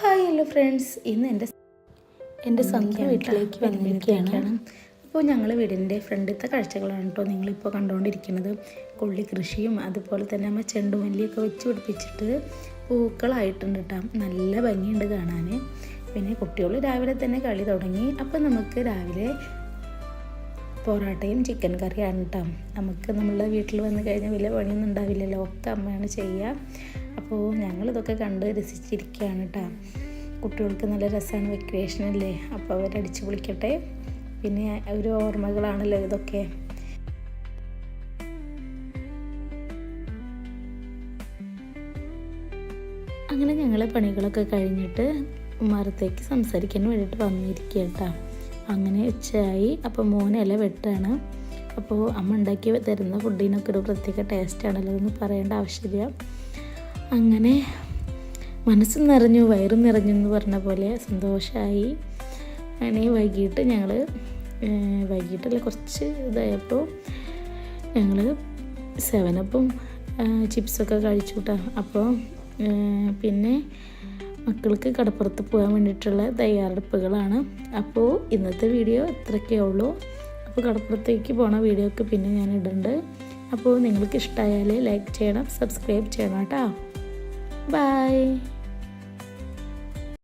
Hi hello friends, ഇന്ന് എൻ്റെ സ്വന്തം വീട്ടിലേക്ക് വന്നിരിക്കുകയാണ്. അപ്പോൾ ഞങ്ങൾ വീടിൻ്റെ ഫ്രണ്ടിലത്തെ കാഴ്ചകളാണ് കേട്ടോ നിങ്ങളിപ്പോൾ കണ്ടുകൊണ്ടിരിക്കുന്നത്. കൊള്ളി കൃഷിയും അതുപോലെ തന്നെ നമ്മൾ ചെണ്ടുമല്ലിയൊക്കെ വെച്ച് പിടിപ്പിച്ചിട്ട് പൂക്കളായിട്ടുണ്ട് കേട്ടോ. നല്ല ഭംഗിയുണ്ട് കാണാൻ. പിന്നെ കുട്ടികൾ രാവിലെ തന്നെ കളി തുടങ്ങി. അപ്പോൾ നമുക്ക് രാവിലെ പൊറോട്ടയും ചിക്കൻ കറിയാണ് കേട്ടോ. നമുക്ക് നമ്മളുടെ വീട്ടിൽ വന്നു കഴിഞ്ഞാൽ വലിയ പണിയൊന്നും ഉണ്ടാവില്ലല്ലോ, ഒക്കെ അമ്മയാണ് ചെയ്യുക. അപ്പോൾ ഞങ്ങളിതൊക്കെ കണ്ട് രസിച്ചിരിക്കുകയാണ് കേട്ടോ. കുട്ടികൾക്ക് നല്ല രസമാണ്, വെക്കേഷനല്ലേ, അപ്പോൾ അവരടിച്ചു പൊളിക്കട്ടെ. പിന്നെ ഒരു ഓർമ്മകളാണല്ലോ ഇതൊക്കെ. അങ്ങനെ ഞങ്ങൾ പണികളൊക്കെ കഴിഞ്ഞിട്ട് മരത്തേക്ക് സംസാരിക്കാൻ വേണ്ടിയിട്ട് വന്നിരിക്കുക കേട്ടോ. അങ്ങനെ ഉച്ചയായി. അപ്പോൾ മോനില വെട്ടാണ്. അപ്പോൾ അമ്മ ഉണ്ടാക്കി തരുന്ന ഫുഡിനൊക്കെ ഒരു പ്രത്യേക ടേസ്റ്റാണല്ലോ, എന്ന് പറയേണ്ട ആവശ്യമില്ല. അങ്ങനെ മനസ്സും നിറഞ്ഞു വയറും നിറഞ്ഞു എന്ന് പറഞ്ഞ പോലെ സന്തോഷമായി. അങ്ങനെ വൈകിട്ടല്ല കുറച്ച് ഇതായപ്പോൾ ഞങ്ങൾ 7-Upഉം ചിപ്സൊക്കെ കഴിച്ചു കേട്ടോ. അപ്പോൾ പിന്നെ മക്കൾക്ക് കടപ്പുറത്ത് പോകാൻ വേണ്ടിയിട്ടുള്ള തയ്യാറെടുപ്പുകളാണ്. അപ്പോൾ ഇന്നത്തെ വീഡിയോ ഇത്രയൊക്കെ ഉള്ളൂ. അപ്പോൾ കടപ്പുറത്തേക്ക് പോണ വീഡിയോ ഒക്കെ പിന്നെ ഞാൻ ഇടുന്നുണ്ട്. അപ്പോൾ നിങ്ങൾക്ക് ഇഷ്ടമായാൽ ലൈക്ക് ചെയ്യണം, സബ്സ്ക്രൈബ് ചെയ്യണം കേട്ടോ. ബൈ.